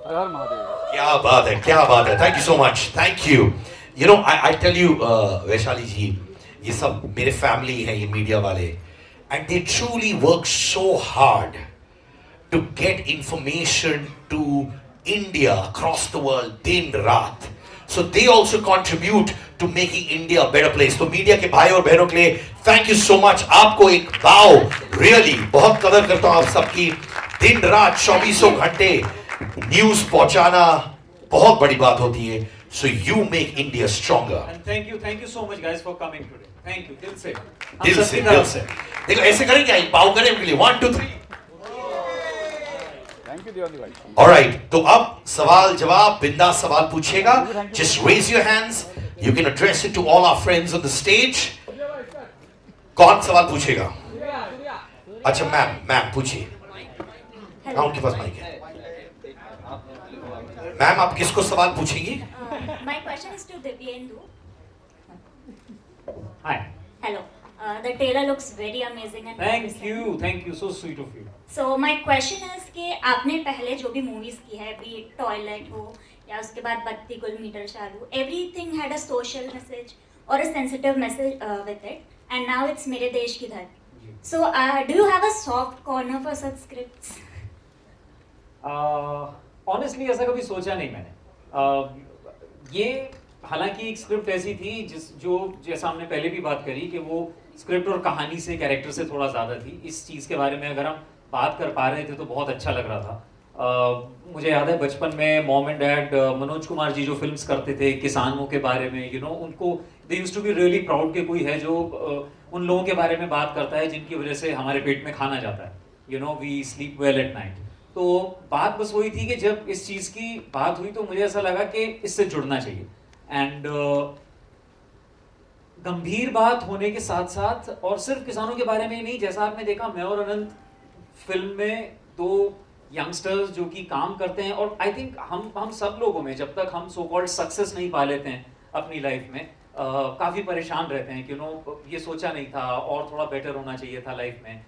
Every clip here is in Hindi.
क्या बात है, क्या बात है. Thank you so much. Thank you. You know, I tell you, Vaishali जी, ये सब मेरे फैमिली है, ये मीडिया वाले, and they truly work so hard to get information to India across the world दिन रात. So they also contribute to making India a better place. तो मीडिया के भाई और बहनों के लिए thank you so much. आपको एक bow, really बहुत कदर करता हूँ आप सबकी. दिन रात 24 घंटे न्यूज पहुंचाना बहुत बड़ी बात होती है. So you make India stronger. And thank you so much guys for coming today. Thank you, दिल से. दिल से. देखो ऐसे करें क्या, पाव करें उनके लिए. 1 2 3. Alright, तो अब सवाल जवाब, बिंदास सवाल पूछेगा. Just raise your hands. You can address it to all our friends on the stage. कौन सवाल पूछेगा? अच्छा मैम पूछिए. हाँ उनके पास माइक है. मैम आप किसको सवाल पूछेंगी? My question is to Divyendu. Hi. Hello. The trailer looks very amazing and Thank you, so sweet of you. So my question is कि आपने पहले जो भी मूवीज की है, be it टॉयलेट हो या उसके बाद बत्ती गुल मीटर चालू, everything had a social message or a sensitive message with it, and now it's मेरे देश की धरती. So do you have a soft corner for such scripts? Honestly ऐसा कभी सोचा नहीं मैंने. ये हालांकि एक स्क्रिप्ट ऐसी थी जैसा हमने पहले भी बात करी कि वो स्क्रिप्ट और कहानी से, कैरेक्टर से थोड़ा ज़्यादा थी. इस चीज़ के बारे में अगर हम बात कर पा रहे थे तो बहुत अच्छा लग रहा था. मुझे याद है बचपन में mom and dad Manoj Kumar ji जो फिल्म्स करते थे किसानों के बारे में, उनको they used to be really proud कि कोई है जो उन लोगों के बारे में बात करता है जिनकी वजह से हमारे पेट में खाना जाता है. We sleep well at night. तो बात बस वही थी कि जब इस चीज़ की बात हुई तो मुझे ऐसा लगा कि इससे जुड़ना चाहिए. एंड गंभीर बात होने के साथ साथ, और सिर्फ किसानों के बारे में ही नहीं, जैसा आपने देखा मैं और अनंत फिल्म में 2 यंगस्टर्स जो कि काम करते हैं, और आई थिंक हम सब लोगों में जब तक हम सो कॉल्ड सक्सेस नहीं पा लेते हैं अपनी लाइफ में, काफ़ी परेशान रहते हैं कि ये सोचा नहीं था और थोड़ा बेटर होना चाहिए था लाइफ में.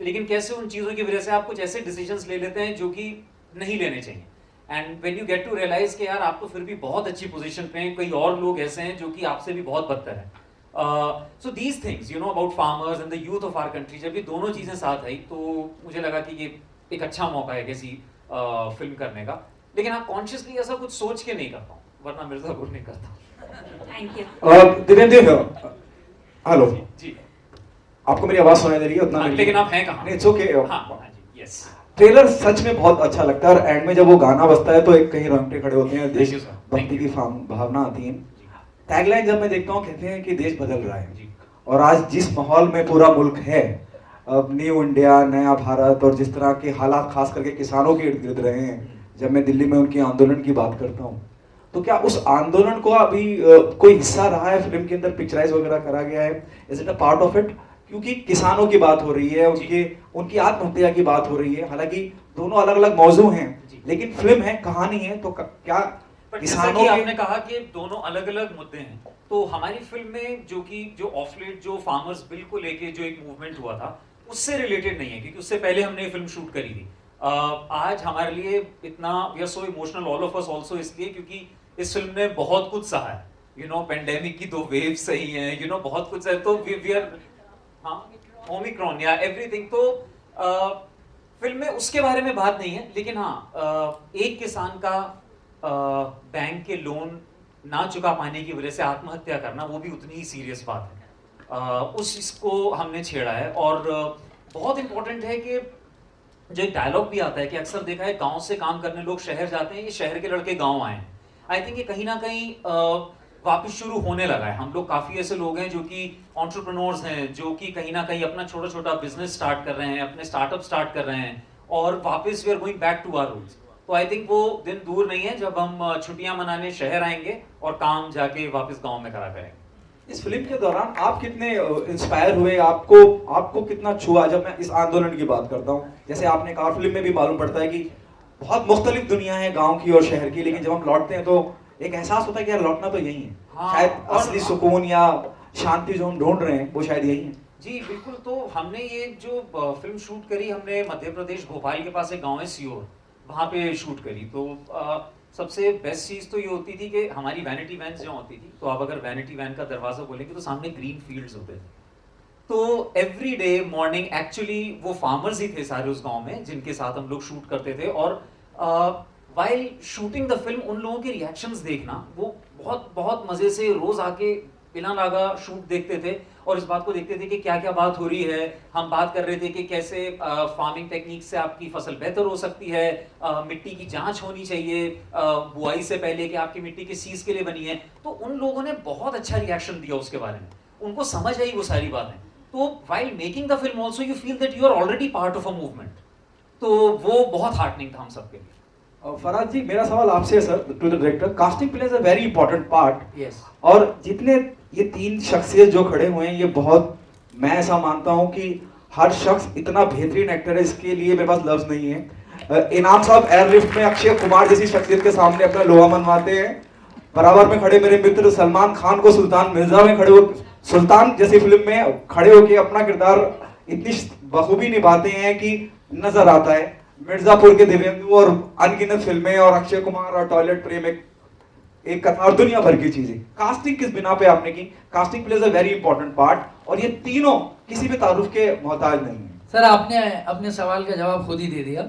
लेकिन कैसे उन चीज़ों की वजह से आप कुछ ऐसे डिसीजंस ले लेते हैं जो कि नहीं लेने चाहिए. And when you get to realize कि यार आप तो फिर भी बहुत अच्छी पोजीशन पे हैं, कई और लोग ऐसे हैं जो कि आपसे भी बहुत बदतर हैं. So these things about farmers and the youth of our country, जब ये दोनों चीज़ें साथ आई तो मुझे लगा कि ये एक अच्छा मौका है किसी फिल्म करने का. लेकिन हाँ, कॉन्शियसली ऐसा कुछ सोच के नहीं करता हूँ, वरना मिर्जापुर नहीं करता. Thank you. Divyendu, hello ji. आपको मेरी आवाज सुनाई दे रही है? उतना लेकिन आप हैं कहाँ? It's okay. हाँ जी, यस. ट्रेलर सच में बहुत अच्छा लगता है, और एंड में जब वो गाना बजता है तो एक कहीं रोंगटे खड़े होते हैं, देश भक्ति की भावना आती है. टैगलाइन जब मैं देखता हूँ कहते हैं कि देश बदल रहा है, और आज जिस माहौल में पूरा मुल्क है, अब न्यू इंडिया, नया भारत, और जिस तरह के हालात खास करके किसानों के इर्द गिर्द रहे हैं, जब मैं दिल्ली में उनके आंदोलन की बात करता हूँ, तो क्या उस आंदोलन को अभी कोई हिस्सा रहा है फिल्म के अंदर, पिक्चराइज वगैरह करा गया है? Is it a part of it? क्योंकि किसानों की बात हो रही है, उनकी आत्महत्या की बात हो रही है, हालांकि दोनों अलग अलग मौजू हैं, लेकिन फिल्म है, कहानी है, तो क्या किसानों की आपने कहा कि दोनों अलग अलग मुद्दे हैं, तो हमारी फिल्म में जो ऑफलेट जो फार्मर्स बिल को लेके जो एक मूवमेंट हुआ था उससे रिलेटेड नहीं है, क्योंकि उससे पहले हमने ये फिल्म शूट करी थी. आज हमारे लिए इतना we are so emotional all of us also इसलिए क्योंकि इस फिल्म ने बहुत कुछ सहा है. पेंडेमिक की 2 वेव्स सही हैं, बहुत कुछ है, तो वी आर ओमिक्रॉन या एवरीथिंग. तो फिल्म में उसके बारे में बात नहीं है, लेकिन हाँ, एक किसान का बैंक के लोन ना चुका पाने की वजह से आत्महत्या करना, वो भी उतनी ही सीरियस बात है. इसको हमने छेड़ा है. और बहुत इंपॉर्टेंट है कि जो एक डायलॉग भी आता है कि अक्सर देखा है गांव से काम करने लोग शहर जाते हैं, ये शहर के लड़के गांव आए. आई थिंक ये कहीं ना कहीं वापस शुरू होने लगा है. हम लोग काफ़ी ऐसे लोग हैं जो कि एंटरप्रेन्योर्स हैं, जो कि कहीं ना कहीं अपना छोटा छोटा बिजनेस स्टार्ट कर रहे हैं, अपने स्टार्टअप स्टार्ट कर रहे हैं, और वापस we are going back to our roots. तो आई थिंक वो दिन दूर नहीं है जब हम छुट्टियां मनाने शहर आएंगे और काम जाके वापस गांव में करा करेंगे. इस फिल्म के दौरान आप कितने इंस्पायर हुए, आपको कितना छुआ? जब मैं इस आंदोलन की बात करता हूँ, जैसे आपने कहा, फिल्म में भी मालूम पड़ता है कि बहुत मुख्तलिफ दुनिया है गाँव की और शहर की, लेकिन जब हम लौटते हैं तो एक एहसास होता है कि यार लौटना तो यही है. हाँ, शायद असली सुकून या शांति जो हम ढूंढ रहे हैं वो शायद यही है. जी बिल्कुल. तो हमने ये जो फिल्म शूट करी, हमने मध्य प्रदेश भोपाल के पास एक गांव है सियोर, वहाँ पे शूट करी। तो सबसे बेस्ट चीज़ तो ये होती थी कि हमारी वैनिटी वैन जो होती थी, तो आप अगर वैनिटी वैन का दरवाज़ा खोलेंगे तो सामने ग्रीन फील्ड्स होते थे। तो एवरी डे मॉर्निंग एक्चुअली वो फार्मर्स ही थे सारे उस गांव में जिनके साथ हम लोग शूट करते थे, और वाइल शूटिंग द फिल्म उन लोगों के रिएक्शंस देखना, वो बहुत बहुत मज़े से रोज़ आके बिना लागा शूट देखते थे और इस बात को देखते थे कि क्या क्या बात हो रही है। हम बात कर रहे थे कि कैसे फार्मिंग टेक्निक से आपकी फसल बेहतर हो सकती है, मिट्टी की जांच होनी चाहिए बुआई से पहले कि आपकी मिट्टी किस चीज़ के लिए बनी है। तो उन लोगों ने बहुत अच्छा रिएक्शन दिया उसके बारे में, उनको समझ आई वो सारी बातें। तो while making the film also you feel that you are already part of a movement, तो वो बहुत हार्टनिंग था हम सबके लिए। फराज जी, मेरा सवाल आपसे है sir, to the director, casting plays a very important part. Yes. और जितने ये तीन शख्सियत जो खड़े हुए हैं, ये बहुत, मैं ऐसा मानता हूं कि हर शख्स इतना बेहतरीन एक्टर है, इसके लिए मेरे पास लफ्ज नहीं है। इनाम साहब एयरलिफ्ट में अक्षय कुमार जैसी शख्सियत के सामने अपना लोहा मनवाते हैं। बराबर में खड़े मेरे मित्र सलमान खान को सुल्तान मिर्जा में खड़े हो, सुल्तान जैसी फिल्म में खड़े होकर अपना किरदार इतनी बखूबी निभाते हैं कि नजर आता है। मिर्जापुर के देवेंदु और अनगिनत फिल्में और अक्षय कुमार और टॉयलेट प्रेम एक कथा और दुनिया भर की चीजें। कास्टिंग किस बिना पे आपने की? Casting plays a very important part, और ये तीनों किसी भी तारुफ के मोहताज नहीं है। सर, आपने अपने सवाल का जवाब खुद ही दे दिया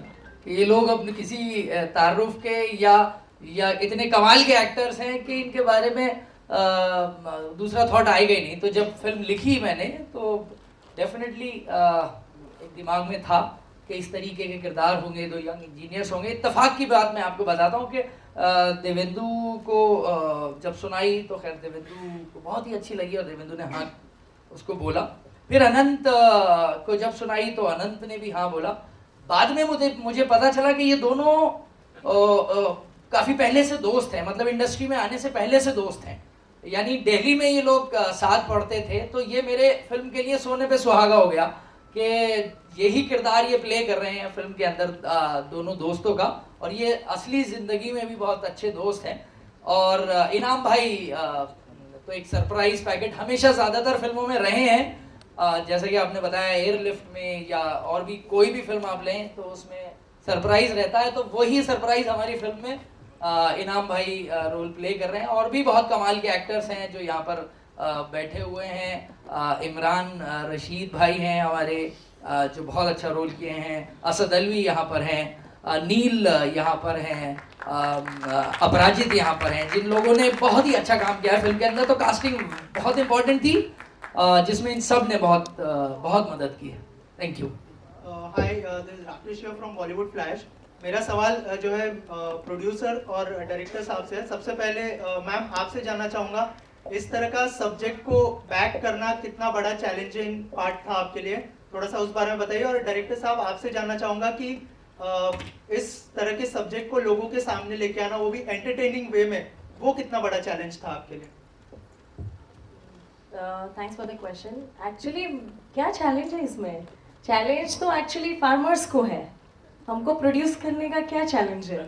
कि ये लोग अपने किसी तारुफ के या इतने कमाल के एक्टर्स हैं कि इनके बारे में दूसरा थॉट आएगा ही नहीं। तो जब फिल्म लिखी मैंने तो डेफिनेटली एक दिमाग में था कि इस तरीके के किरदार होंगे, दो यंग इंजीनियर्स होंगे। इत्तेफाक की बात मैं आपको बताता हूँ कि देवेंदु को जब सुनाई तो खैर देवेंदु को बहुत ही अच्छी लगी और देवेंदु ने हाँ उसको बोला। फिर अनंत को जब सुनाई तो अनंत ने भी हाँ बोला। बाद में मुझे पता चला कि ये दोनों काफ़ी पहले से दोस्त हैं, मतलब इंडस्ट्री में आने से पहले से दोस्त हैं, यानी दिल्ली में ये लोग साथ पढ़ते थे। तो ये मेरे फिल्म के लिए सोने पे सुहागा हो गया कि यही किरदार ये प्ले कर रहे हैं फिल्म के अंदर दोनों दोस्तों का, और ये असली ज़िंदगी में भी बहुत अच्छे दोस्त हैं। और इनाम भाई तो एक सरप्राइज पैकेट हमेशा ज़्यादातर फिल्मों में रहे हैं। जैसे कि आपने बताया एयरलिफ्ट में या और भी कोई भी फिल्म आप लें तो उसमें सरप्राइज रहता है, तो वही सरप्राइज हमारी फिल्म में इनाम भाई रोल प्ले कर रहे हैं। और भी बहुत कमाल के एक्टर्स हैं जो यहाँ पर बैठे हुए हैं। इमरान रशीद भाई हैं हमारे जो बहुत अच्छा रोल किए हैं। असद अलवी यहाँ पर हैं, नील यहाँ पर हैं, अपराजित यहाँ पर हैं, जिन लोगों ने बहुत ही अच्छा काम किया है फिल्म के अंदर। तो कास्टिंग बहुत इंपॉर्टेंट थी जिसमें इन सब ने बहुत मदद की है। Thank you. Hi, this is Rakesh from Bollywood flash. मेरा सवाल जो है प्रोड्यूसर और डायरेक्टर साहब से है। सबसे पहले मैम आपसे जानना चाहूँगा, इस तरह का सब्जेक्ट को बैक करना कितना बड़ा चैलेंजिंग पार्ट था आपके लिए, थोड़ा सा उस बारे में बताइए। और डायरेक्टर साहब आपसे जानना चाहूँगा कि इस तरह के सब्जेक्ट को लोगों के सामने लेके आना, वो भी एंटरटेनिंग वे में, वो कितना बड़ा चैलेंज था आपके लिए? Thanks for the question. Actually क्या चैलेंज है इसमें? चैलेंज तो एक्चुअली फार्मर्स को है, हमको प्रोड्यूस करने का क्या चैलेंज है?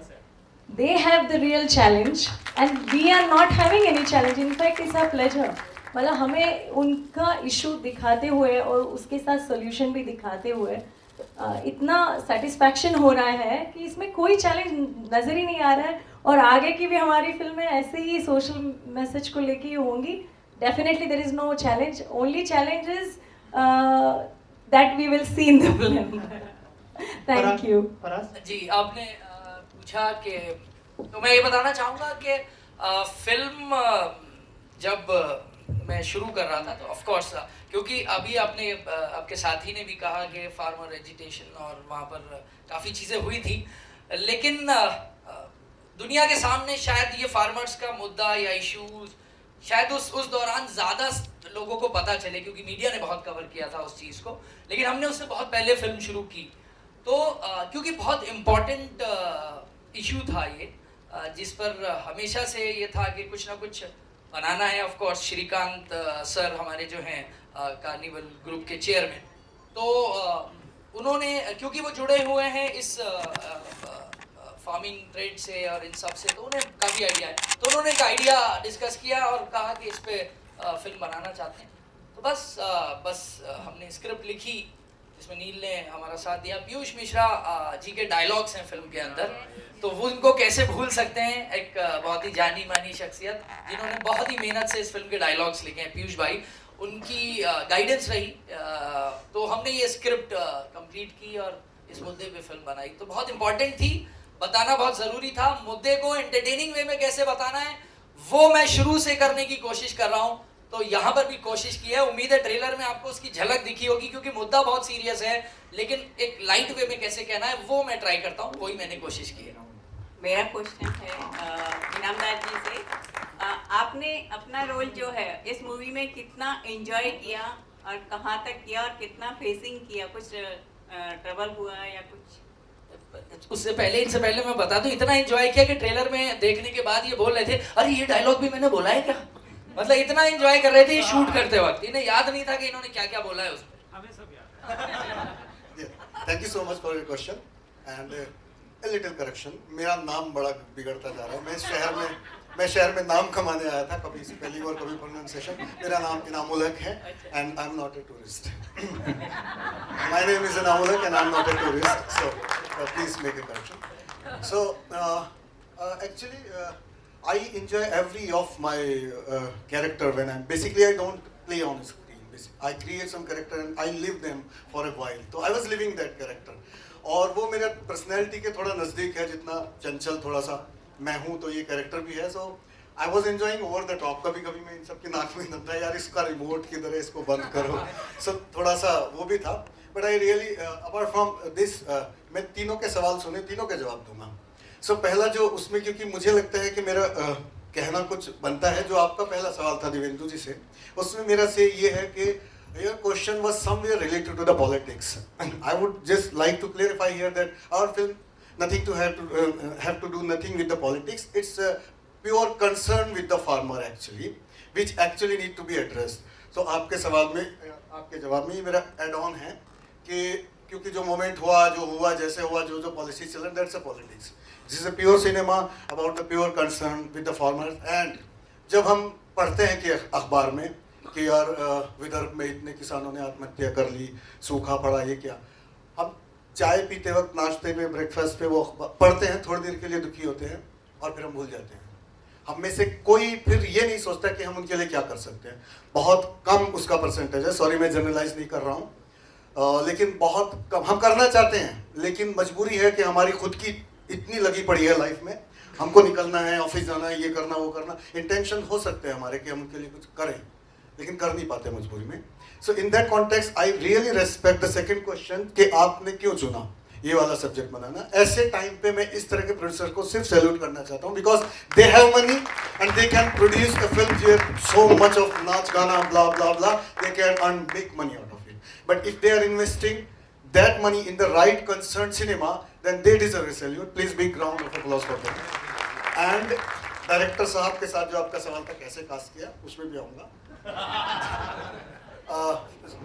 They have the real challenge and we are not having any challenge. In fact it's a pleasure. मतलब हमें उनका इशू दिखाते हुए और उसके साथ सोल्यूशन भी दिखाते हुए इतना सेटिस्फैक्शन हो रहा है कि इसमें कोई चैलेंज नज़र ही नहीं आ रहा है। और आगे की भी हमारी फिल्में ऐसे ही सोशल मैसेज को लेके ही होंगी। Definitely there is no challenge, only challenge is that we will see in the film. Thank you. जी, आपने पूछा कि, तो मैं ये बताना चाहूँगा कि फिल्म जब मैं शुरू कर रहा था तो ऑफ कोर्स, क्योंकि अभी आपके साथी ने भी कहा कि फार्मर एजिटेशन और वहाँ पर काफ़ी चीज़ें हुई थी, लेकिन दुनिया के सामने शायद ये फार्मर्स का मुद्दा या इश्यूज शायद उस दौरान ज़्यादा लोगों को पता चले क्योंकि मीडिया ने बहुत कवर किया था उस चीज़ को। लेकिन हमने उससे बहुत पहले फिल्म शुरू की तो क्योंकि बहुत इम्पॉर्टेंट इशू था ये, जिस पर हमेशा से ये था कि कुछ ना कुछ बनाना है। ऑफ कोर्स श्रीकांत सर हमारे जो हैं कार्निवल ग्रुप के चेयरमैन, तो उन्होंने, क्योंकि वो जुड़े हुए हैं इस फार्मिंग ट्रेड से और इन सब से, तो उन्हें काफ़ी आइडिया है। तो उन्होंने एक आइडिया डिस्कस किया और कहा कि इस पे फिल्म बनाना चाहते हैं। तो बस हमने स्क्रिप्ट लिखी, जिसमें नील ने हमारा साथ दिया। पीयूष मिश्रा जी के डायलॉग्स हैं फिल्म के अंदर, तो वो उनको कैसे भूल सकते हैं, एक बहुत ही जानी मानी शख्सियत जिन्होंने बहुत ही मेहनत से इस फिल्म के डायलॉग्स लिखे हैं, पीयूष भाई, उनकी गाइडेंस रही। तो हमने ये स्क्रिप्ट कंप्लीट की और इस मुद्दे पे फिल्म बनाई। तो बहुत इंपॉर्टेंट थी, बताना बहुत ज़रूरी था। मुद्दे को एंटरटेनिंग वे में कैसे बताना है वो मैं शुरू से करने की कोशिश कर रहा हूँ, तो यहाँ पर भी कोशिश की है। उम्मीद है ट्रेलर में आपको उसकी झलक दिखी होगी, क्योंकि मुद्दा बहुत सीरियस है, लेकिन एक लाइट वे में कैसे कहना है वो मैं ट्राई करता हूँ, वही मैंने कोशिश की है। मेरा क्वेश्चन है इनामदार जी से, आपने अपना रोल जो है इस मूवी में कितना एंजॉय किया और कहाँ तक किया और कितना फेसिंग किया, कुछ ट्रबल हुआ या कुछ? उससे पहले, इनसे पहले मैं बता दूं, इतना एंजॉय किया कि ट्रेलर में देखने के बाद ये बोल रहे थे, अरे ये डायलॉग भी मैंने बोला है क्या, मतलब इतना एंजॉय कर रहे थे ये शूट करते वक्त, इन्हें याद नहीं था कि इन्होंने क्या क्या बोला है उसमें। हमें सब याद है। Thank you so much for your question and a little correction, मेरा नाम बड़ा बिगड़ता जा रहा है। मैं शहर में नाम कमाने आया था, कभी स्पेलिंग और कभी प्रोनाउंसिएशन। मेरा नाम इनामुल हक है and I am not a tourist. My name is Inamul Haq and I am not a tourist, so please make a correction. So actually I enjoy every of my character when basically I don't play on screen. I create some character and I live them for a while. So I was living that character. और वो मेरे पर्सनैलिटी के थोड़ा नज़दीक है, जितना चंचल थोड़ा सा मैं हूँ तो ये कैरेक्टर भी है। So I was enjoying over the top. कभी कभी मैं इन सब की नाक में दबता है, यार इसका रिमोट किधर है, इसको बंद करो। सो थोड़ा सा वो भी था। But I really apart from this, मैं तीनों के सवाल सुने, तीनों के जवाब दूंगा। सो पहला जो उसमें, क्योंकि मुझे लगता है कि मेरा कहना कुछ बनता है, जो आपका पहला सवाल था दिव्येंदु जी से, उसमें मेरा से ये है कि your question was somewhere related to the politics. I would just like to clarify here that our film nothing to have to do nothing with the politics. It's a pure concern with the farmer actually, which actually need to be addressed. So आपके सवाल में, आपके जवाब में ये मेरा एड ऑन है कि क्योंकि जो मोमेंट हुआ, जो हुआ, जैसे हुआ, जो पॉलिसी चल रहा है, that's a politics. This is a pure cinema about the pure concern with the farmers. And जब हम पढ़ते हैं कि अखबार में कि यार विदर्भ में इतने किसानों ने आत्महत्या कर ली, सूखा पड़ा, ये क्या, हम चाय पीते वक्त, नाश्ते में, ब्रेकफास्ट पे वो पढ़ते हैं, थोड़ी देर के लिए दुखी होते हैं और फिर हम भूल जाते हैं। हम में से कोई फिर ये नहीं सोचता कि हम उनके लिए क्या कर सकते हैं। बहुत कम उसका परसेंटेज है, सॉरी मैं जनरलाइज नहीं कर रहा हूँ, लेकिन बहुत कम। हम करना चाहते हैं लेकिन मजबूरी है कि हमारी खुद की इतनी लगी पड़ी है लाइफ में, हमको निकलना है, ऑफिस जाना है, ये करना, वो करना। इंटेंशन हो सकते हैं हमारे कि हम उनके लिए कुछ करें, लेकिन कर नहीं पाते मजबूरी में। So in that context I really respect the second question कि आपने क्यों चुना ये वाला सब्जेक्ट बनाना। ऐसे टाइम पे मैं इस तरह के प्रोड्यूसर को सिर्फ सैल्यूट करना चाहता हूँ, because they have money and they can produce a film where so much of naach gaana blah blah blah, they can earn big money out of it. But if they are investing that money in the right concerned cinema, then they deserve a salute. Please big round of applause for them. And director साहब के साथ जो आपका सवाल था कैसे कास्ट किया, उसमें भी आऊँगा।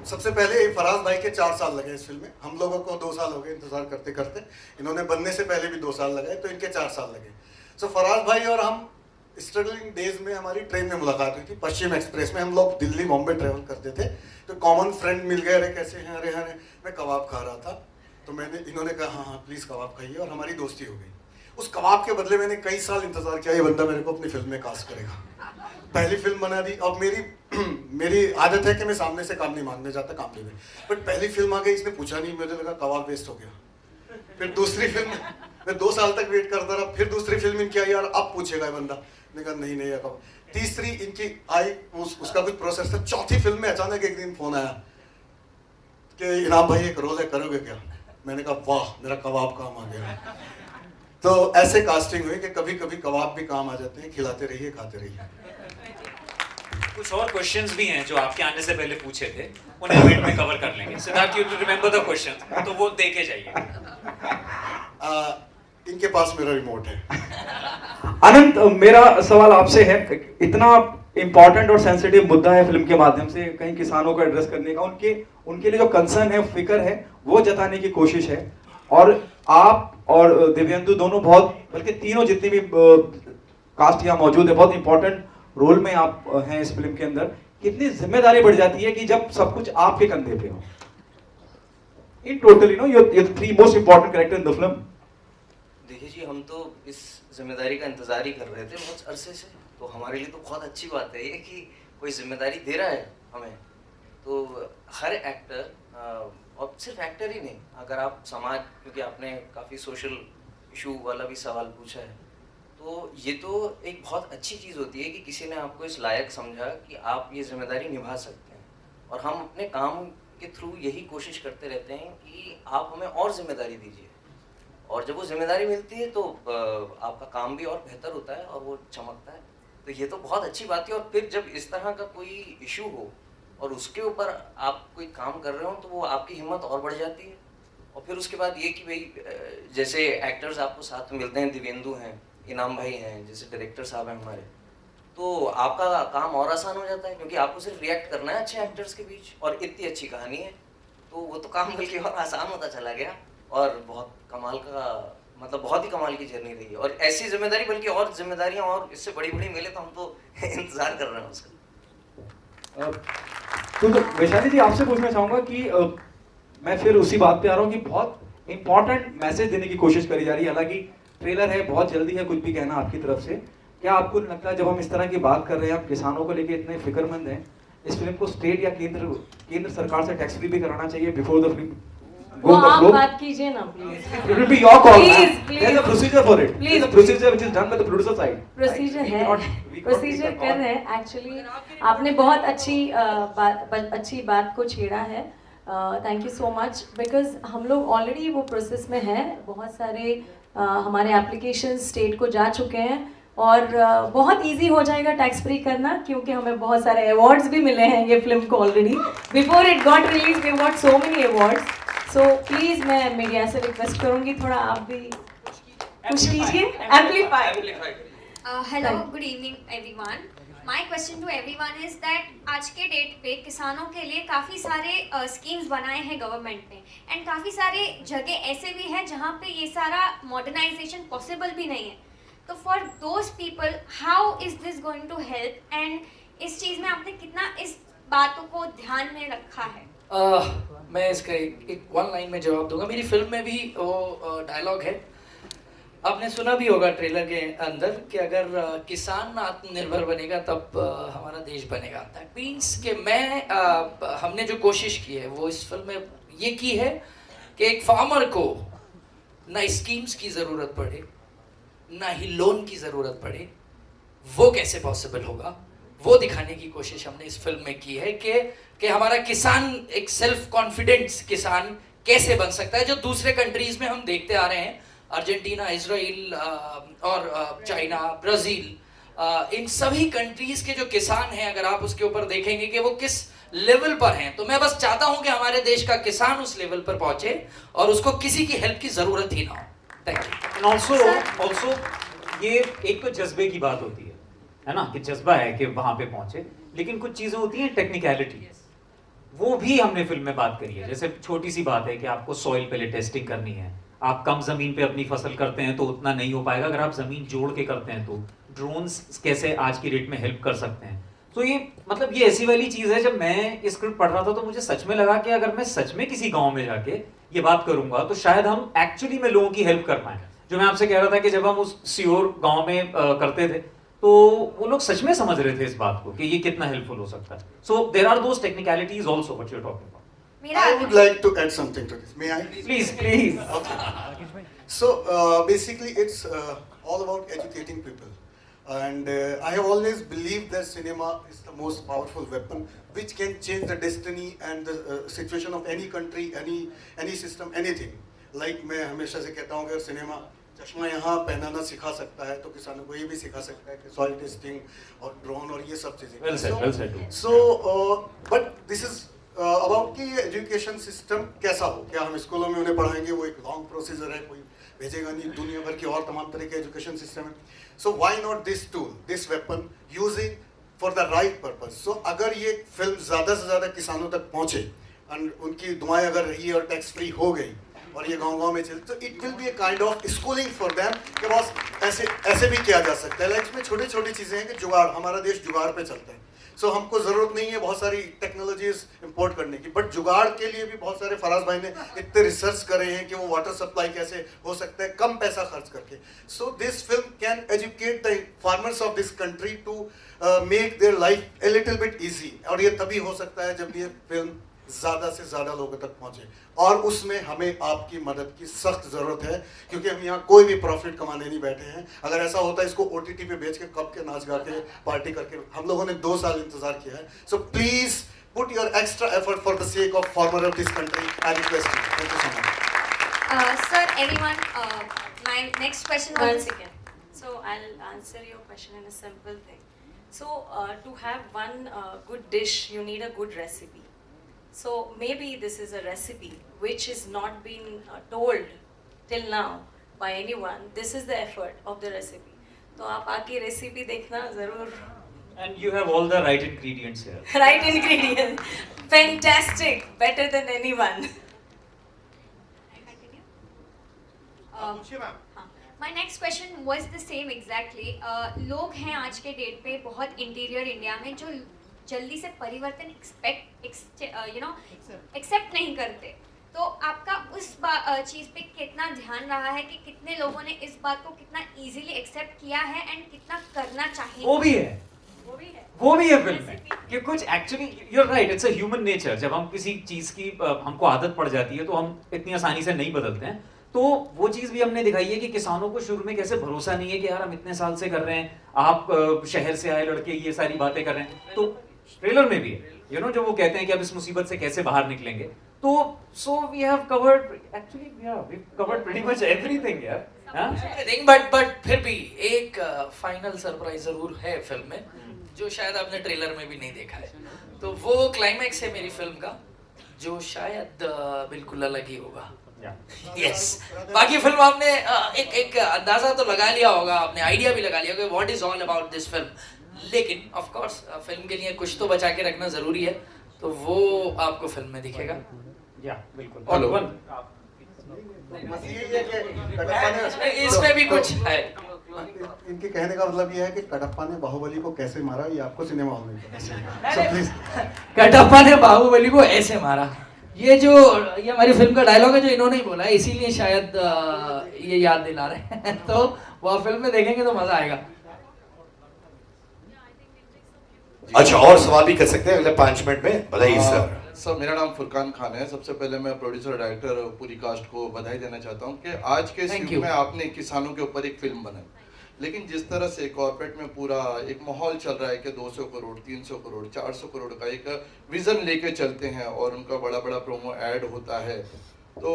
सबसे पहले फराज भाई के 4 साल लगे इस फिल्म में, हम लोगों को 2 साल हो गए इंतजार करते करते, इन्होंने बनने से पहले भी 2 साल लगाए, तो इनके 4 साल लगे। सो फराज भाई और हम स्ट्रगलिंग डेज में हमारी ट्रेन में मुलाकात हुई थी, पश्चिम एक्सप्रेस में। हम लोग दिल्ली बॉम्बे ट्रेवल करते थे, तो कॉमन फ्रेंड मिल गए, अरे कैसे हैं, अरे हाँ, मैं कबाब खा रहा था, तो इन्होंने कहा हाँ हाँ प्लीज़ कबाब खाइए, और हमारी दोस्ती हो गई। उस कबाब के बदले मैंने कई साल इंतजार किया, ये बंदा मेरे को अपनी फिल्म में कास्ट करेगा। पहली फिल्म बना दी, और मेरी आदत है कि मैं सामने से काम नहीं मांगने जाता, काम ले गए। बट पहली फिल्म आ गई, इसने पूछा नहीं, मुझे लगा कबाब वेस्ट हो गया। फिर दूसरी फिल्म मैं 2 साल तक वेट करता रहा, फिर दूसरी फिल्म इनकी आई, यार अब पूछेगा बंदा, मैंने कहा नहीं नहीं कबाब। तीसरी इनकी आई, उसका कुछ प्रोसेस था। चौथी फिल्म में अचानक एक दिन फोन आया कि इनाम भाई एक रोल है, करोगे क्या? मैंने कहा वाह, मेरा कबाब काम आ गया। तो ऐसे कास्टिंग हुई कि कभी कभी कबाब भी काम आ जाते हैं, खिलाते रहिए, खाते रहिए। कुछ और क्वेश्चंस भी हैं जो आपके आने से पहले पूछे थे, उन्हें वेट में कवर कर लेंगे। Siddharth, you to remember the questions, तो वो देके जाइए। इनके पास मेरा रिमोट है। अनंत, मेरा सवाल आपसे है, इतना इम्पोर्टेंट और सेंसिटिव मुद्दा है फिल्म के माध्यम से कहीं किसानों को एड्रेस करने का, उनके लिए जो कंसर्न है, फिक्र है, वो जताने की कोशिश है। और आप और दिव्येंदु दोनों बहुत, बल्कि तीनों जितनी भी कास्ट यहाँ मौजूद है, बहुत इंपॉर्टेंट रोल में आप हैं इस फिल्म के अंदर। कितनी जिम्मेदारी बढ़ जाती है कि जब सब कुछ आपके कंधे पे हो? In total, you know, you're the three most important character in the film. देखिए जी, हम तो इस जिम्मेदारी का इंतजार ही कर रहे थे बहुत अरसे से, तो हमारे लिए तो बहुत अच्छी बात है ये कि कोई जिम्मेदारी दे रहा है हमें। तो हर एक्टर, और सिर्फ एक्टर ही नहीं, अगर आप समाज, क्योंकि आपने काफ़ी सोशल इशू वाला भी सवाल पूछा है, तो ये तो एक बहुत अच्छी चीज़ होती है कि किसी ने आपको इस लायक समझा कि आप ये जिम्मेदारी निभा सकते हैं। और हम अपने काम के थ्रू यही कोशिश करते रहते हैं कि आप हमें और जिम्मेदारी दीजिए, और जब वो जिम्मेदारी मिलती है तो आपका काम भी और बेहतर होता है और वो चमकता है। तो ये तो बहुत अच्छी बात है। और फिर जब इस तरह का कोई इशू हो और उसके ऊपर आप कोई काम कर रहे हो तो वो आपकी हिम्मत और बढ़ जाती है। और फिर उसके बाद ये कि भाई जैसे एक्टर्स आपको साथ में मिलते हैं, दिव्येंदु हैं, इनाम भाई हैं, जैसे डायरेक्टर साहब हैं हमारे, तो आपका काम और आसान हो जाता है, क्योंकि आपको सिर्फ रिएक्ट करना है अच्छे एक्टर्स के बीच, और इतनी अच्छी कहानी है तो वो तो काम बल्कि और आसान होता चला गया। और बहुत कमाल का, मतलब बहुत ही कमाल की जर्नी रही है। और ऐसी जिम्मेदारी, बल्कि और जिम्मेदारियां और इससे बड़ी बड़ी मिले तो हम तो इंतजार कर रहे हैं उसका। तो वैशाली जी, आपसे पूछना चाहूंगा कि मैं फिर उसी बात पे आ रहा हूँ कि बहुत इंपॉर्टेंट मैसेज देने की कोशिश करी जा रही है। हालांकि ट्रेलर है, बहुत जल्दी है कुछ भी कहना आपकी तरफ से। क्या आपको नहीं लगता जब हम इस तरह की बात कर रहे हैं, हम किसानों को लेके इतने फिक्रमंद हैं, इस फिल्म को स्टेट या केंद्र सरकार से टैक्स फ्री भी कराना चाहिए बिफोर द फिल्म वो आप बात कीजिए ना please. It will be your call. Please, please. There's a procedure for it. Please. There's a procedure which is done by the producer side. Procedure Right? है, We cannot procedure take the कर call. रहे हैं। एक्चुअली आपने बहुत अच्छी बात को छेड़ा है। Thank you so much, because हम लोग ऑलरेडी वो प्रोसेस में हैं। बहुत सारे हमारे एप्लीकेशन स्टेट को जा चुके हैं, और बहुत इजी हो जाएगा टैक्स फ्री करना, क्योंकि हमें बहुत सारे अवार्ड्स भी मिले हैं ये फिल्म को already. Before it got release we got so many awards. So please मैं मीडिया से रिक्वेस्ट करूंगी, थोड़ा आप भी कुछ कीजिए, amplify. Hello, good evening everyone. My question to everyone is that आज के डेट पे किसानों के लिए काफ़ी सारे स्कीम्स बनाए हैं गवर्नमेंट ने, एंड काफ़ी सारे जगह ऐसे भी हैं जहाँ पे ये सारा मॉडर्नाइजेशन पॉसिबल भी नहीं है। तो for those people how is this going to help, and इस चीज़ में आपने कितना इस बातों को ध्यान में रखा है? मैं इसका एक वन लाइन में जवाब दूंगा। मेरी फिल्म में भी वो डायलॉग है, आपने सुना भी होगा ट्रेलर के अंदर, कि अगर किसान आत्मनिर्भर बनेगा तब हमारा देश बनेगा। दैट मीन्स कि हमने जो कोशिश की है वो इस फिल्म में ये की है कि एक फार्मर को ना स्कीम्स की ज़रूरत पड़े, ना ही लोन की ज़रूरत पड़े। वो कैसे पॉसिबल होगा, वो दिखाने की कोशिश हमने इस फिल्म में की है कि हमारा किसान एक सेल्फ कॉन्फिडेंस किसान कैसे बन सकता है, जो दूसरे कंट्रीज में हम देखते आ रहे हैं, अर्जेंटीना, इजराइल और चाइना, ब्राज़ील, इन सभी कंट्रीज के जो किसान हैं, अगर आप उसके ऊपर देखेंगे कि वो किस लेवल पर हैं। तो मैं बस चाहता हूं कि हमारे देश का किसान उस लेवल पर पहुंचे और उसको किसी की हेल्प की जरूरत ही ना हो। Thank you. एंड ऑल्सो ये एक तो जज्बे की बात होती है ना, कि जज्बा है कि वहां पे पहुंचे, लेकिन कुछ चीजें होती हैं टेक्निकलिटी, वो भी हमने फिल्म में बात करी है। जैसे छोटी सी बात है कि आपको सॉइल पहले टेस्टिंग करनी है, आप कम जमीन पे अपनी फसल करते हैं तो उतना नहीं हो पाएगा, अगर आप जमीन जोड़ के करते हैं तो ड्रोन्स कैसे आज की डेट में हेल्प कर सकते हैं। तो ये मतलब ये ऐसी वाली चीज है, जब मैं स्क्रिप्ट पढ़ रहा था तो मुझे सच में लगा कि अगर मैं सच में किसी गांव में जाके ये बात करूंगा तो शायद हम एक्चुअली में लोगों की हेल्प कर पाए। जो मैं आपसे कह रहा था कि जब हम उस सियोर गांव में करते थे तो वो लोग सच में समझ रहे थे इस बात को कि ये कितना हेल्पफुल हो सकता है। So there are those technicalities also what you are talking about. I would like to add something to this. May I? Please, please. Okay. So basically, it's all about educating people, and I have always believed that cinema is the most powerful weapon which can change the destiny and the situation of any country, any system, anything. Like मैं हमेशा से कहता हूँ कि सिनेमा चश्मा यहाँ पहनाना सिखा सकता है तो किसानों को ये भी सिखा सकता है कि सॉइल टेस्टिंग और ड्रोन और ये सब चीजें। Well said, well said. So but this is about कि एजुकेशन सिस्टम कैसा हो, क्या हम स्कूलों में उन्हें पढ़ाएंगे, वो एक लॉन्ग प्रोसीजर है, कोई भेजेगा नहीं, दुनिया भर की और तमाम तरह के एजुकेशन सिस्टम है। So why not this tool, this weapon, using for the right purpose. So अगर ये फिल्म ज़्यादा से ज़्यादा किसानों तक पहुँचे और उनकी दुआएं अगर रही और टैक्स फ्री हो गई और ये गांव-गांव में चले, तो it will be a kind of schooling for them कि बॉस ऐसे भी किया जा सकता है। लाइक इसमें छोटी-छोटी चीजें हैं कि जुगाड़, हमारा देश जुगाड़ पे चलता है। सो हमको ज़रूरत नहीं है बहुत सारी टेक्नोलॉजीज इंपोर्ट करने की, बट जुगाड़ के लिए भी बहुत सारे फराज भाई ने इतने रिसर्च करे हैं कि वो वाटर सप्लाई कैसे हो सकता है कम पैसा खर्च करके। So this film can educate the farmers of this country to make their life a little bit easy, और ये तभी हो सकता है जब ये फिल्म ज़्यादा से ज़्यादा लोगों तक पहुँचे, और उसमें हमें आपकी मदद की सख्त ज़रूरत है, क्योंकि हम यहाँ कोई भी प्रॉफिट कमाने नहीं बैठे हैं। अगर ऐसा होता है इसको OTT पे बेच के कब के नाच गा के पार्टी करके, हम लोगों ने 2 साल इंतजार किया है। So please put your extra effort for the sake of farmer of this country. I request you, thank you so much. Sir, anyone, my next question was... One second. So I'll answer your question in a simple thing. So to have one good dish, you need a good recipe. So maybe this is a recipe which is not been told till now by anyone. This is the effort of the recipe. तो आप आके रेसिपी देखना जरूर. And you have all the right ingredients here. Right ingredient. Fantastic. Better than anyone. My next question was the same exactly. लोग हैं आज के डेट पे बहुत इंटीरियर इंडिया में जो जल्दी से परिवर्तन एक्सेप्ट नहीं करते, तो आपका उस चीज़ पे कितना ध्यान रहा है कि कितने लोगों ने इस बात को कितना इजीली एक्सेप्ट किया है एंड कितना करना चाहिए? वो भी है फिल्म में कि कुछ actually you are right, it's a human nature. जब हम किसी चीज़ की हमको आदत पड़ जाती है तो हम इतनी आसानी से नहीं बदलते हैं। तो वो चीज़ भी हमने दिखाई है कि किसानों को शुरू में कैसे भरोसा नहीं है कि यार हम इतने साल से कर रहे हैं, आप शहर से आए लड़के ये सारी बातें कर रहे हैं। तो ट्रेलर में भी है जो वो कहते हैं कि अब इस मुसीबत से कैसे बाहर निकलेंगे। तो so we have covered actually we covered pretty much everything यार। बट फिर भी एक फाइनल सरप्राइज जरूर है फिल्म में, जो शायद आपने ट्रेलर में भी नहीं देखा है। तो वो क्लाइमैक्स है मेरी फिल्म का, जो शायद बिल्कुल अलग ही होगा। यस बाकी फिल्म आपने एक अंदाजा तो लगा लिया होगा, आपने आइडिया भी लगा लिया होगा what is all about this film. लेकिन ऑफ कोर्स फिल्म के लिए कुछ तो बचा के रखना जरूरी है, तो वो आपको फिल्म में दिखेगा। या बिल्कुल। इसमें भी कुछ है। इनके कहने का मतलब ये है कि कटप्पा ने बाहुबली को कैसे मारा ये आपको सिनेमा हॉल में पता। कटप्पा ने बाहुबली को ऐसे मारा, ये हमारी फिल्म का डायलॉग है जो इन्होंने ही बोला है, इसीलिए शायद ये याद दिला रहे हैं। तो वो फिल्म में देखेंगे तो मजा आएगा। अच्छा, और सवाल भी कर सकते हैं अगले 5 मिनट में। बताइए सर। सर मेरा नाम फुरकान खान है। सबसे पहले मैं प्रोड्यूसर डायरेक्टर पूरी कास्ट को बधाई देना चाहता हूँ कि आज के इस युग में आपने किसानों के ऊपर एक फिल्म बनाई, लेकिन जिस तरह से कॉर्पोरेट में पूरा एक माहौल चल रहा है कि 200 करोड़ 300 करोड़ 400 करोड़ का एक विजन लेके चलते हैं और उनका बड़ा बड़ा प्रोमो ऐड होता है, तो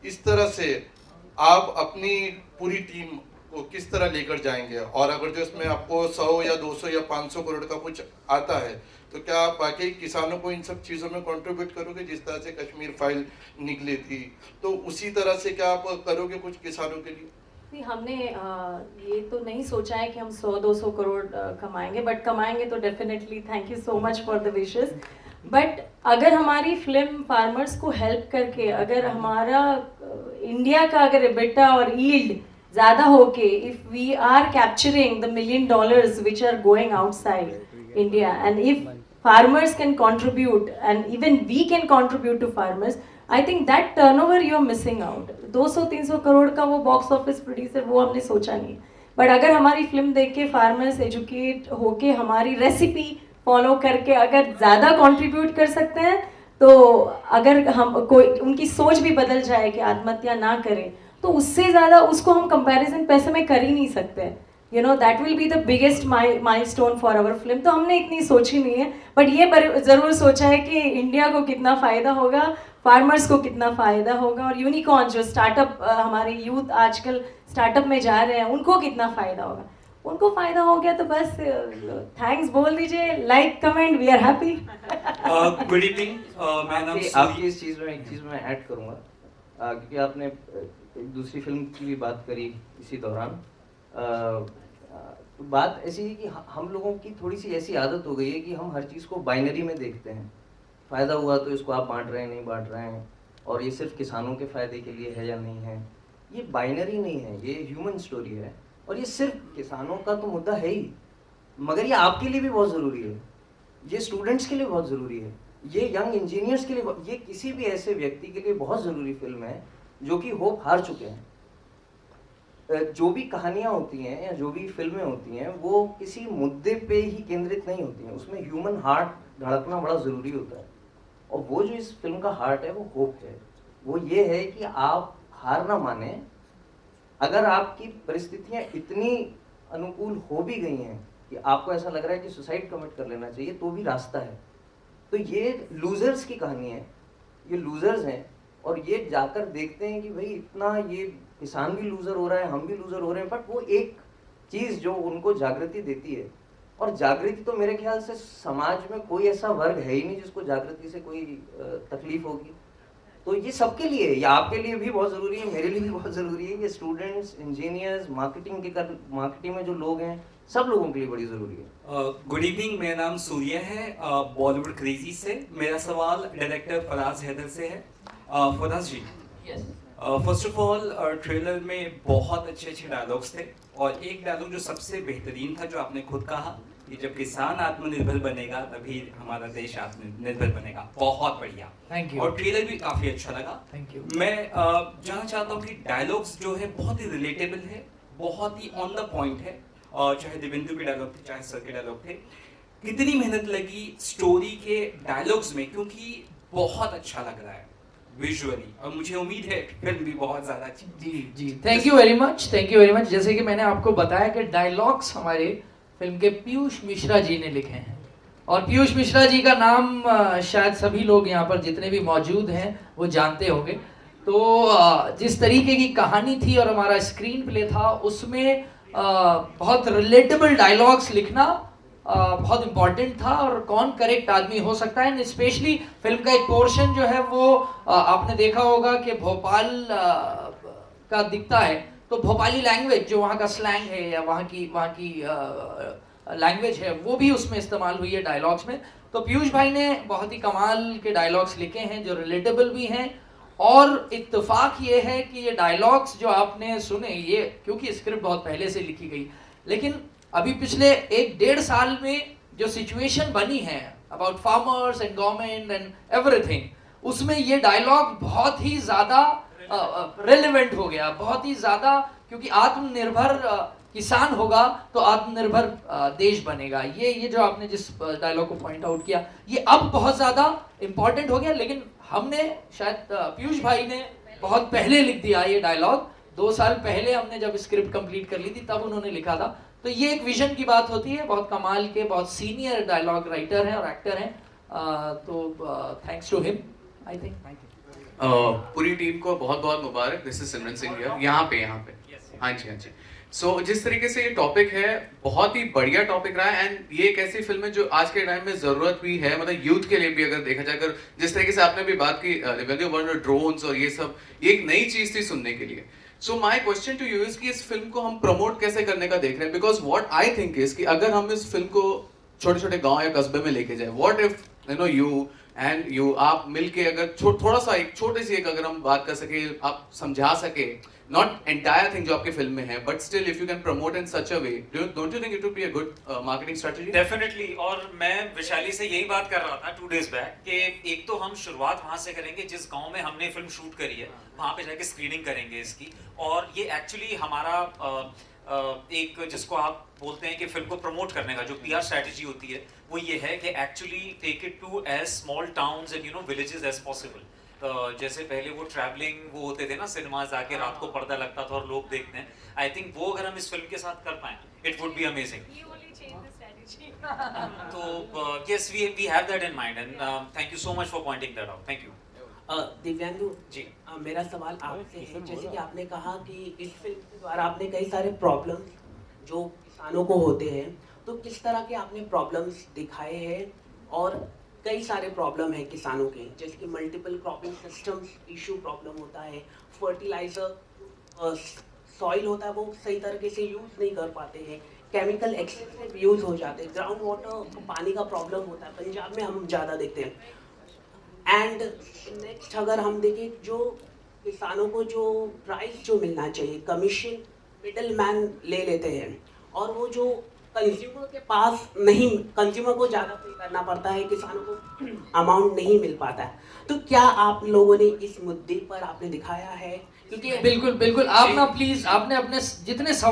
इस तरह से आप अपनी पूरी टीम को किस तरह लेकर जाएंगे? और अगर जो इसमें आपको 100 या 200 या 500 करोड़ का कुछ आता है, तो क्या आप बाकी किसानों को इन सब चीज़ों में कंट्रीब्यूट करोगे? जिस तरह से कश्मीर फाइल निकली थी, तो उसी तरह से क्या आप करोगे कुछ किसानों के लिए? नहीं, हमने ये तो नहीं सोचा है कि हम 100-200 करोड़ कमाएंगे, बट कमाएंगे तो definitely. Thank you so much for the wishes. But अगर हमारी फिल्म फार्मर्स को हेल्प करके, अगर हमारा इंडिया का अगर एबिटा और यील्ड ज़्यादा होके, if we are capturing the $1 million which are going outside India, and if farmers can contribute and even we can contribute to farmers, I think that turnover you are missing out. 200-300 crore का वो बॉक्स ऑफिस प्रोड्यूसर वो हमने सोचा नहीं। बट अगर हमारी फिल्म देख के फार्मर्स एजुकेट होके हमारी रेसिपी फॉलो करके अगर ज़्यादा कंट्रीब्यूट कर सकते हैं, तो अगर हम कोई उनकी सोच भी बदल जाए कि आत्महत्या ना करें, तो उससे ज़्यादा उसको हम कंपैरिजन पैसे में कर ही नहीं सकते। That will be the biggest milestone for our film. तो हमने इतनी सोची नहीं है, बट ये ज़रूर सोचा है कि इंडिया को कितना फ़ायदा होगा, फार्मर्स को कितना फ़ायदा होगा, और यूनिकॉर्न जो स्टार्टअप हमारे यूथ आजकल स्टार्टअप में जा रहे हैं उनको कितना फ़ायदा होगा। उनको फ़ायदा हो गया तो बस थैंक्स बोल दीजिए, like comment, we are happy. Good evening, मेरा नाम आपकी इस चीज़ में एक चीज़ मैं ऐड करूँगा, क्योंकि आपने एक दूसरी फिल्म की भी बात करी इसी दौरान। तो बात ऐसी है कि हम लोगों की थोड़ी सी ऐसी आदत हो गई है कि हम हर चीज़ को बाइनरी में देखते हैं। फ़ायदा हुआ तो इसको आप बांट रहे हैं, नहीं बांट रहे हैं, और ये सिर्फ किसानों के फ़ायदे के लिए है या नहीं है, ये बाइनरी नहीं है, ये ह्यूमन स्टोरी है। और ये सिर्फ किसानों का तो मुद्दा है ही, मगर ये आपके लिए भी बहुत ज़रूरी है, ये स्टूडेंट्स के लिए बहुत ज़रूरी है, ये यंग इंजीनियर्स के लिए, ये किसी भी ऐसे व्यक्ति के लिए बहुत ज़रूरी फिल्म है जो कि होप हार चुके हैं। जो भी कहानियाँ होती हैं या जो भी फिल्में होती हैं वो किसी मुद्दे पे ही केंद्रित नहीं होती हैं, उसमें ह्यूमन हार्ट धड़कना बड़ा ज़रूरी होता है। और वो जो इस फिल्म का हार्ट है वो होप है, वो ये है कि आप हार ना माने। अगर आपकी परिस्थितियाँ इतनी अनुकूल हो भी गई हैं कि आपको ऐसा लग रहा है कि सुसाइड कमिट कर लेना चाहिए, तो भी रास्ता है। तो ये लूजर्स की कहानी है, ये लूजर्स हैं और ये जाकर देखते हैं कि भाई इतना ये किसान भी लूजर हो रहा है, हम भी लूजर हो रहे हैं, बट वो एक चीज़ जो उनको जागृति देती है। और जागृति तो मेरे ख्याल से समाज में कोई ऐसा वर्ग है ही नहीं जिसको जागृति से कोई तकलीफ होगी। तो ये सबके लिए है, ये आपके लिए भी बहुत ज़रूरी है, मेरे लिए भी बहुत ज़रूरी है, ये स्टूडेंट्स, इंजीनियर्स, मार्केटिंग में जो लोग हैं, सब लोगों के लिए बड़ी ज़रूरी है। गुड इवनिंग, मेरा नाम सूर्य है, बॉलीवुड क्रेजी से। मेरा सवाल डायरेक्टर फराज हैदर से है। फराज जी, फर्स्ट ऑफ ऑल ट्रेलर में बहुत अच्छे अच्छे डायलॉग्स थे और एक डायलॉग जो सबसे बेहतरीन था, जो आपने खुद कहा कि जब किसान आत्मनिर्भर बनेगा तभी हमारा देश आत्मनिर्भर बनेगा। बहुत बढ़िया, थैंक यू। और ट्रेलर भी काफी अच्छा लगा। Thank you. मैं जानना चाहता हूँ कि डायलॉग्स जो है बहुत ही रिलेटेबल है, बहुत ही ऑन द पॉइंट है, और चाहे देवेंद्र के डायलॉग थे, चाहे सर के डायलॉग थे। कितनी मेहनत लगी स्टोरी के डायलॉग्स में, क्योंकि बहुत अच्छा लग रहा है विजुअली, और मुझे उम्मीद है फिल्म भी बहुत ज्यादा अच्छी। जी, थैंक यू वेरी मच। जैसे कि मैंने आपको बताया कि डायलॉग्स हमारे फिल्म के पीयूष मिश्रा जी ने लिखे हैं, और पीयूष मिश्रा जी का नाम शायद सभी लोग यहाँ पर जितने भी मौजूद हैं वो जानते होंगे। तो जिस तरीके की कहानी थी और हमारा स्क्रीन प्ले था, उसमें बहुत रिलेटेबल डायलॉग्स लिखना बहुत इम्पॉर्टेंट था। और कौन करेक्ट आदमी हो सकता है, स्पेशली फिल्म का एक पोर्शन जो है वो आपने देखा होगा कि भोपाल का दिखता है, तो भोपाली लैंग्वेज जो वहाँ का स्लैंग है या वहाँ की लैंग्वेज है वो भी उसमें इस्तेमाल हुई है डायलॉग्स में। तो पीयूष भाई ने बहुत ही कमाल के डायलॉग्स लिखे हैं जो रिलेटेबल भी हैं। और इत्तेफाक ये है कि ये डायलॉग्स जो आपने सुने, ये क्योंकि स्क्रिप्ट बहुत पहले से लिखी गई, लेकिन अभी पिछले 1-1.5 साल में जो सिचुएशन बनी है about farmers and government and everything, उसमें ये डायलॉग बहुत ही ज़्यादा रेलेवेंट हो गया, बहुत ही ज़्यादा, क्योंकि आत्मनिर्भर किसान होगा तो आत्मनिर्भर देश बनेगा। ये जो आपने जिस डायलॉग को पॉइंट आउट किया, ये अब बहुत ज़्यादा इम्पॉर्टेंट हो गया, लेकिन हमने शायद पीयूष भाई ने बहुत पहले लिख दिया ये डायलॉग। 2 साल पहले हमने जब स्क्रिप्ट कंप्लीट कर ली थी तब उन्होंने लिखा था। तो ये एक विजन की बात होती है, बहुत कमाल के, बहुत सीनियर डायलॉग राइटर हैं और एक्टर हैं, तो thanks to him I think. पूरी टीम को बहुत बहुत मुबारक। दिस इज सिमरन सिंह यहाँ पे हाँ जी। सो जिस तरीके से ये टॉपिक है, बहुत ही बढ़िया टॉपिक रहा है, एंड ये एक ऐसी फिल्म है जो आज के टाइम में जरूरत भी है, मतलब यूथ के लिए भी अगर देखा जाए। अगर जिस तरीके से आपने भी बात की ड्रोन्स और ये सब, ये एक नई चीज थी सुनने के लिए। So my question to you is कि इस फिल्म को हम प्रमोट कैसे करने का देख रहे हैं, because what I think is कि अगर हम इस फिल्म को छोटे छोटे गांव या कस्बे में लेके जाए, what if you and you आप मिलके अगर थोड़ा सा एक छोटी सी एक अगर हम बात कर सके, आप समझा सके, नॉट एंटायर थिंग जो आपके फिल्म में है, but still if you can promote in such a way, don't you think it would be a good marketing strategy? Definitely. और मैं विशाली से यही बात कर रहा था 2 days बैक कि एक तो हम शुरुआत वहां से करेंगे जिस गांव में हमने फिल्म शूट करी है, वहां पे जाके स्क्रीनिंग करेंगे इसकी। और ये एक्चुअली हमारा एक जिसको आप बोलते हैं कि फिल्म को प्रमोट करने का जो PR स्ट्रेटजी होती है, वो ये है कि actually take it to as small towns and villages as possible. जैसे पहले वो ट्रैवलिंग वो होते थे ना, सिनेमाज आके रात को पर्दा लगता था और लोग देखते हैं। आई थिंक वो अगर हम इस फिल्म के साथ कर पाए, इट वुड बी अमेजिंग। तो yes, we have that in mind, and thank you so much for pointing that out. Thank you. Divyendu ji, मेरा सवाल आपसे है, जैसे कि आपने कहा कि इस फिल्म के द्वारा आपने कई सारे प्रॉब्लम्स जो किसानों को होते हैं, तो किस तरह के आपने प्रॉब्लम्स दिखाए हैं? और कई सारे प्रॉब्लम है किसानों के, जैसे कि multiple cropping systems issue problem होता है, फर्टिलाइजर सॉइल होता है वो सही तरीके से यूज़ नहीं कर पाते हैं, केमिकल एक्सेसिव यूज़ हो जाते हैं, ग्राउंड वाटर पानी का प्रॉब्लम होता है, पंजाब में हम ज़्यादा देखते हैं। एंड नेक्स्ट अगर हम देखें जो किसानों को जो प्राइस जो मिलना चाहिए, कमीशन मिडल मैन ले लेते हैं और वो जो कंज्यूमर के पास नहीं, कंज्यूमर को ज़्यादा पे करना पड़ता है, किसानों को अमाउंट नहीं मिल पाता है। तो क्या आप लोगों ने इस मुद्दे पर आपने दिखाया है? क्योंकि बिल्कुल बिल्कुल, आप ना प्लीज आपने अपने जितने सवाल